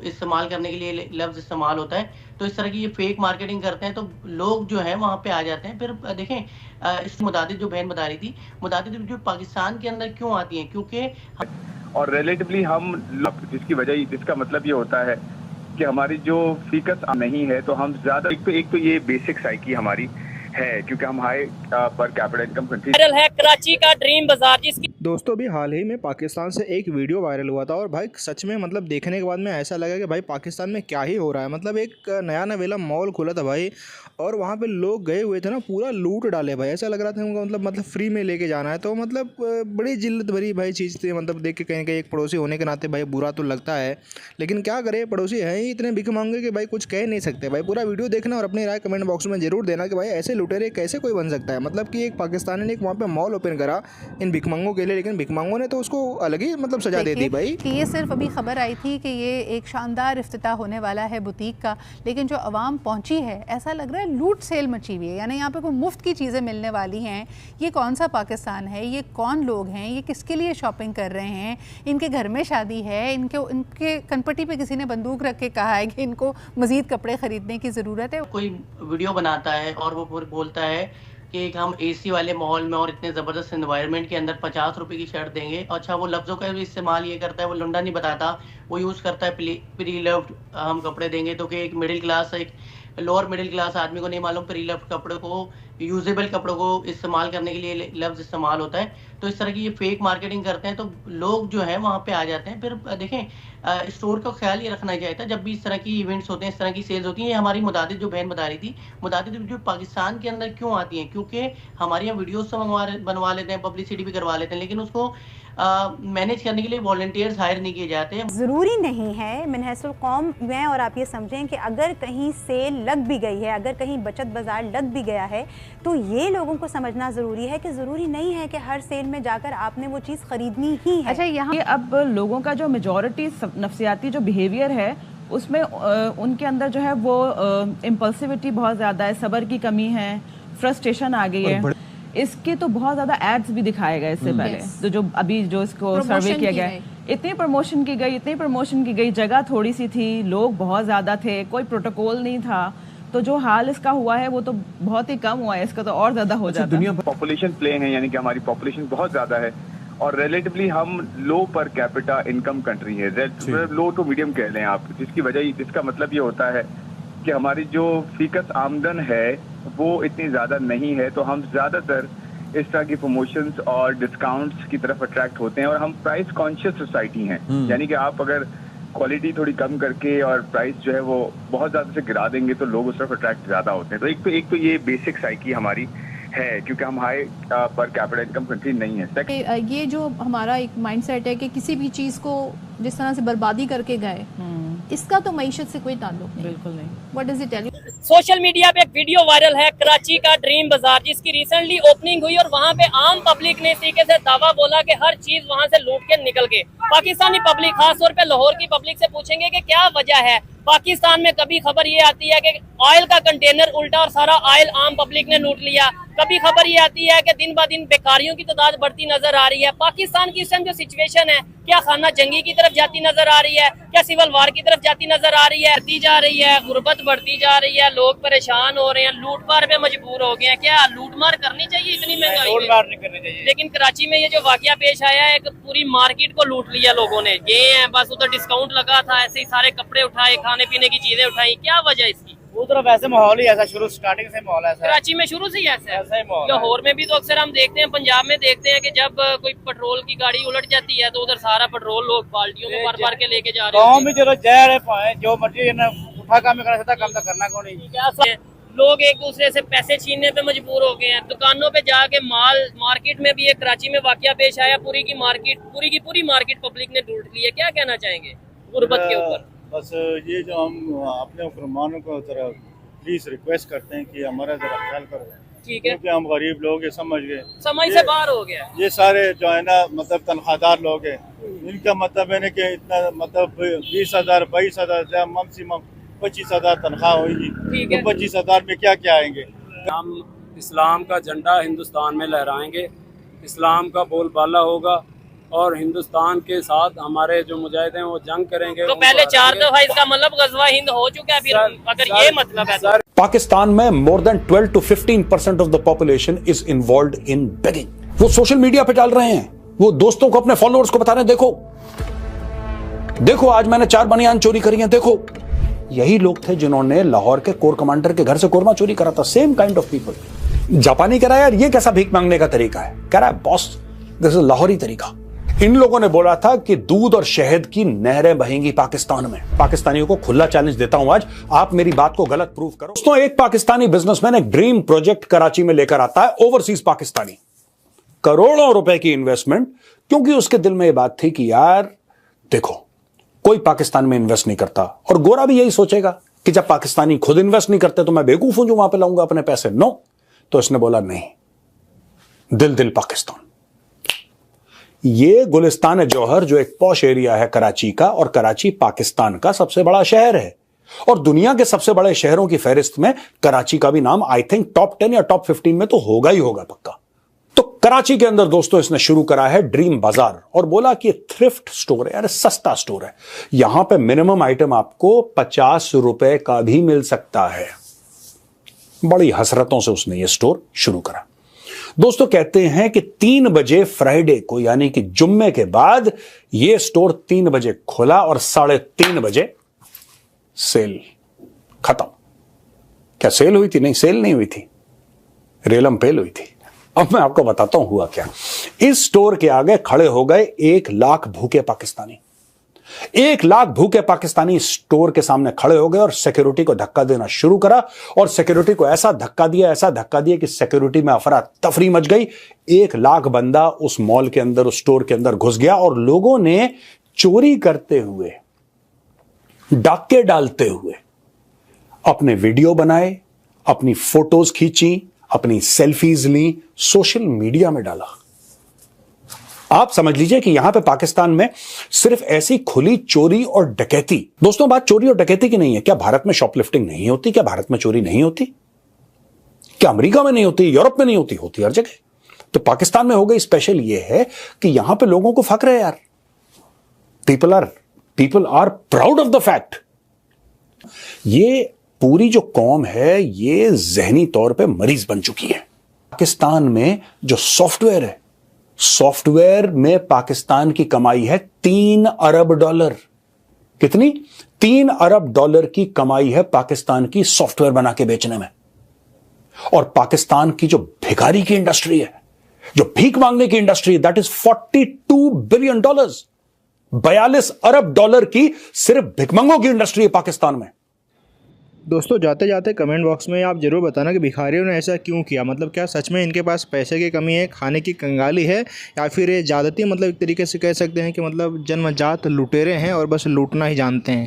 इस्तेमाल करने के लिए लफ्ज़ इस्तेमाल होता है। तो इस तरह की ये फेक मार्केटिंग करते हैं, तो लोग जो हैं वहाँ पे आ जाते हैं। फिर देखें इस मुतादिद जो बहन बता रही थी, मुतादिद जो पाकिस्तान के अंदर क्यों आती हैं? क्योंकि और रिलेटिवली हम जिसका मतलब ये होता है कि हमारी जो फीकस नहीं है, तो हम ज्यादा एक तो ये बेसिक साइकी हमारी है, क्योंकि हम हाई पर कैपिटल इनकम कंट्री। वायरल है कराची का ड्रीम बाजार, जिसकी दोस्तों अभी हाल ही में पाकिस्तान से एक वीडियो वायरल हुआ था और भाई सच में मतलब देखने के बाद में ऐसा लगा कि भाई पाकिस्तान में क्या ही हो रहा है। मतलब एक नया नवेला मॉल खुला था भाई, और वहाँ पे लोग गए हुए थे ना, पूरा लूट डाले भाई। ऐसा लग रहा था उनको मतलब फ्री में लेके जाना है। तो मतलब बड़ी जिल्लत भरी भाई चीज़ थी। मतलब देख के कहीं कहीं एक पड़ोसी होने के नाते भाई बुरा तो लगता है, लेकिन क्या करे, पड़ोसी हैं ही इतने भिख मांगे कि भाई कुछ कह नहीं सकते। भाई पूरा वीडियो देखना और अपनी राय कमेंट बॉक्स में जरूर देना कि भाई ऐसे लुटेरे कैसे कोई बन सकता है। मतलब कि एक पाकिस्तानी ने एक वहाँ पे मॉल ओपन करा इन भिखमंगों के लिए, लेकिन भिखमंगों ने तो उसको अलग ही मतलब सजा दे दी भाई। कि ये सिर्फ अभी खबर आई थी कि ये एक शानदार इफ्तिताह होने वाला है बुटीक का, लेकिन जो आवाम पहुंची है ऐसा लग रहा है लूट सेल मची हुई है। यानी यहाँ पे कोई मुफ्त की चीज़ें मिलने वाली हैं। ये कौन सा पाकिस्तान है? ये कौन लोग हैं? ये किसके लिए शॉपिंग कर रहे हैं? इनके घर में शादी है, इनके कनपट्टी पे किसी ने बंदूक रख के कहा है कि इनको मज़ीद कपड़े ख़रीदने की ज़रूरत है। कोई वीडियो बनाता है और वो फिर बोलता है कि एक हम एसी वाले माहौल में और इतने ज़बरदस्त एनवायरनमेंट के अंदर 50 रुपए की शर्ट देंगे। अच्छा, वो लफ्ज़ों का भी इस्तेमाल ये करता है, वो लुंडा नहीं बताता, वो यूज़ करता है प्री लव्ड हम कपड़े देंगे। तो कि एक मिडिल क्लास, एक लोअर मिडिल क्लास आदमी को नहीं मालूम प्री लव्ड कपड़े को, यूजेबल कपड़ों को इस्तेमाल करने के लिए लफ्ज़ इस्तेमाल होता है। तो इस तरह की ये फेक मार्केटिंग करते हैं, तो लोग जो हैं वहाँ पे आ जाते हैं। फिर देखें स्टोर का ख्याल ये रखना चाहिए था जब भी इस तरह की इवेंट्स होते हैं, इस तरह की सेल्स होती हैं। ये हमारी मुतादिद जो बहन बता रही थी, मुतादिद जो पाकिस्तान के अंदर क्यों आती हैं? क्योंकि हमारे यहाँ वीडियोस तो बनवा लेते हैं, पब्लिसिटी भी करवा लेते हैं, लेकिन उसको मैनेज करने के लिए वॉलंटियर्स हायर नहीं किए जाते हैं। ज़रूरी नहीं है मिनहसुल कौम में, और आप ये समझें कि अगर कहीं सेल लग भी गई है, अगर कहीं बचत बाज़ार लग भी गया है, तो ये लोगों को समझना ज़रूरी है कि ज़रूरी नहीं है कि हर सेल में जाकर आपने वो चीज़ ख़रीदनी ही है। अच्छा, यहाँ अब लोगों का जो मेजॉरिटी नफ्सियाती जो बिहेवियर है उसमें उनके अंदर जो है वो इम्पल्सिविटी बहुत ज़्यादा है, सब्र की कमी है, फ्रस्ट्रेशन आ गई है। इसके तो बहुत ज़्यादा एड्स भी दिखाए गए इससे पहले, तो जो अभी जो इसको सर्वे किया गया, इतनी प्रमोशन की गई, जगह थोड़ी सी थी, लोग बहुत ज़्यादा थे, कोई प्रोटोकॉल नहीं था। तो जो हाल इसका हुआ है वो तो बहुत ही कम हुआ है, इसका तो और ज़्यादा हो जाता है। दुनिया पॉपुलेशन प्ले है, यानी कि हमारी पॉपुलेशन बहुत ज़्यादा है और रिलेटिवली हम लो पर कैपिटा इनकम कंट्री है, लो टू मीडियम कह लें आप, जिसका मतलब ये होता है कि हमारी जो फीकस आमदन है वो इतनी ज़्यादा नहीं है। तो हम ज़्यादातर इस तरह की प्रमोशंस और डिस्काउंट्स की तरफ अट्रैक्ट होते हैं, और हम प्राइस कॉन्शियस सोसाइटी हैं। यानी कि आप अगर क्वालिटी थोड़ी कम करके और प्राइस जो है वो बहुत ज़्यादा से गिरा देंगे तो लोग उस तरफ अट्रैक्ट ज़्यादा होते हैं। तो एक तो ये बेसिक साइकी हमारी है, क्योंकि हम हाई पर कैपिटल इनकम कंट्री नहीं है। ये जो हमारा एक माइंडसेट है कि किसी भी चीज़ को जिस तरह से बर्बादी करके गए, इसका तो मईशत से कोई ताल्लुक नहीं, बिल्कुल नहीं। What does it tell you? Social media पे एक वीडियो वायरल है कराची का ड्रीम बाजार, जिसकी रिसेंटली ओपनिंग हुई और वहाँ पे आम पब्लिक ने इस तरीके से दावा बोला कि हर चीज वहाँ से लूट के निकल गए। पाकिस्तानी पब्लिक, खासतौर पे लाहौर की पब्लिक से पूछेंगे कि क्या वजह है। पाकिस्तान में कभी खबर ये आती है कि ऑयल का कंटेनर उल्टा और सारा ऑयल आम पब्लिक ने लूट लिया, कभी खबर ये आती है कि दिन ब दिन बेकारियों की तादाद बढ़ती नजर आ रही है। पाकिस्तान की इस टाइम जो सिचुएशन है, क्या खाना जंगी की तरफ जाती नजर आ रही है, क्या सिविल वार की तरफ जाती नजर आ रही है, बढ़ती जा रही है, गुर्बत बढ़ती जा रही है, लोग परेशान हो रहे हैं, लूट मार पे मजबूर हो गए हैं। क्या लूट मार करनी चाहिए इतनी महंगाई में? नहीं करनी चाहिए। लेकिन कराची में ये जो वाकया पेश आया है, एक पूरी मार्केट को लूट लिया लोगों ने। गए हैं बस, उधर डिस्काउंट लगा था, ऐसे ही सारे कपड़े उठाए, खाने पीने की चीजें उठाई। क्या वजह इसकी? वो तरफ ऐसे माहौल ही ऐसा, स्टार्टिंग से माहौल ऐसा है। कराची में शुरू से ही ऐसा है। माहौल लाहौर में भी तो अक्सर हम देखते हैं, पंजाब में देखते हैं कि जब कोई पेट्रोल की गाड़ी उलट जाती है तो उधर सारा पेट्रोल लोग बाल्टियों में भर के लेके जा रहे हैं। चलो जहर है, जो मर्जी उठा काम करना सकता, काम तो करना कौन नहीं। लोग एक दूसरे से पैसे छीनने पे मजबूर हो गए हैं। दुकानों पे जाके मार्केट में भी एक कराची में वाकया पेश आया, पूरी की पूरी मार्केट पब्लिक ने लूट ली है। क्या कहना चाहेंगे गुर्बत के ऊपर? बस ये जो हम अपने हुक्मरानों को जरा प्लीज रिक्वेस्ट करते हैं कि हमारा जरा ख्याल करो, ठीक है, क्योंकि हम गरीब लोग हैं, समझ गए, समझ से बाहर हो गया। ये सारे जो है ना मतलब तनख्वाहदार लोग हैं, इनका मतलब है कि इतना मतलब 20,000 22,000 मैक्सिमम 25,000 तनख्वाह होगी, तो 25,000 में क्या क्या आएंगे। हम इस्लाम का झंडा हिंदुस्तान में लहराएंगे, इस्लाम का बोलबाला होगा, और हिंदुस्तान के साथ हमारे जो मुजाहिद हैं वो जंग करेंगे। तो पहले 4 दफा इसका मतलब गजवा हिंद हो चुका है, फिर अगर ये मतलब है तो पाकिस्तान में more than 12 to 15% of the population is involved in begging. वो सोशल मीडिया पे डाल रहे हैं, वो दोस्तों को, अपने फॉलोअर्स को बता रहे हैं, देखो देखो आज मैंने 4 बनियान चोरी करी हैं, देखो। यही लोग थे जिन्होंने लाहौर के कोर कमांडर के घर से कोरमा चोरी करा था। Same kind of people. जापानी कह रहा है यार ये कैसा भीख मांगने का तरीका है, कह रहा है बॉस दिस इज लाहौरी तरीका। इन लोगों ने बोला था कि दूध और शहद की नहरें बहेंगी पाकिस्तान में। पाकिस्तानियों को खुला चैलेंज देता हूं आज, आप मेरी बात को गलत प्रूव करो। दोस्तों, एक पाकिस्तानी बिजनेसमैन एक ड्रीम प्रोजेक्ट कराची में लेकर आता है, ओवरसीज पाकिस्तानी, करोड़ों रुपए की इन्वेस्टमेंट, क्योंकि उसके दिल में यह बात थी कि यार देखो कोई पाकिस्तान में इन्वेस्ट नहीं करता, और गोरा भी यही सोचेगा कि जब पाकिस्तानी खुद इन्वेस्ट नहीं करते तो मैं बेवकूफ हूं जो वहां पे लाऊंगा अपने पैसे। नो, तो इसने बोला नहीं, दिल पाकिस्तान। ये गुलिस्तान जौहर जो एक पॉश एरिया है कराची का, और कराची पाकिस्तान का सबसे बड़ा शहर है, और दुनिया के सबसे बड़े शहरों की फहरिस्त में कराची का भी नाम आई थिंक टॉप 10 या टॉप 15 में तो होगा ही होगा पक्का। तो कराची के अंदर दोस्तों इसने शुरू करा है ड्रीम बाजार, और बोला कि थ्रिफ्ट स्टोर है, अरे सस्ता स्टोर है, यहां पे मिनिमम आइटम आपको 50 रुपए का भी मिल सकता है। बड़ी हसरतों से उसने ये स्टोर शुरू करा। दोस्तों कहते हैं कि 3 बजे फ्राइडे को, यानी कि जुम्मे के बाद, यह स्टोर 3 बजे खुला और 3:30 बजे सेल खत्म। क्या सेल हुई थी? नहीं, सेल नहीं हुई थी, रेलम पेल हुई थी। अब मैं आपको बताता हूं हुआ क्या। इस स्टोर के आगे खड़े हो गए 1 लाख भूखे पाकिस्तानी। 1 लाख भूखे पाकिस्तानी स्टोर के सामने खड़े हो गए और सिक्योरिटी को धक्का देना शुरू करा, और सिक्योरिटी को ऐसा धक्का दिया कि सिक्योरिटी में अफरा तफरी मच गई। 1 लाख बंदा उस मॉल के अंदर, उस स्टोर के अंदर घुस गया, और लोगों ने चोरी करते हुए, डाके डालते हुए अपने वीडियो बनाए, अपनी फोटोज खींची, अपनी सेल्फीज ली, सोशल मीडिया में डाला। आप समझ लीजिए कि यहां पे पाकिस्तान में सिर्फ ऐसी खुली चोरी और डकैती, दोस्तों बात चोरी और डकैती की नहीं है। क्या भारत में शॉपलिफ्टिंग नहीं होती? क्या भारत में चोरी नहीं होती? क्या अमेरिका में नहीं होती? यूरोप में नहीं होती? होती हर जगह। तो पाकिस्तान में हो गई स्पेशल ये है कि यहां पे लोगों को फक्र है यार, people are proud of the fact. ये पूरी जो कौम है ये जहनी तौर पे मरीज बन चुकी है। पाकिस्तान में जो सॉफ्टवेयर है, सॉफ्टवेयर में पाकिस्तान की कमाई है $3 अरब। कितनी? $3 अरब की कमाई है पाकिस्तान की सॉफ्टवेयर बना के बेचने में। और पाकिस्तान की जो भिखारी की इंडस्ट्री है, जो भीख मांगने की इंडस्ट्री, दैट इज $42 बिलियन। $42 अरब की सिर्फ भिखमंगों की इंडस्ट्री है पाकिस्तान में। दोस्तों जाते जाते कमेंट बॉक्स में आप ज़रूर बताना कि भिखारियों ने ऐसा क्यों किया। मतलब क्या सच में इनके पास पैसे की कमी है, खाने की कंगाली है, या फिर ये ज़्यादती, मतलब एक तरीके से कह सकते हैं कि मतलब जन्मजात लुटेरे हैं और बस लूटना ही जानते हैं।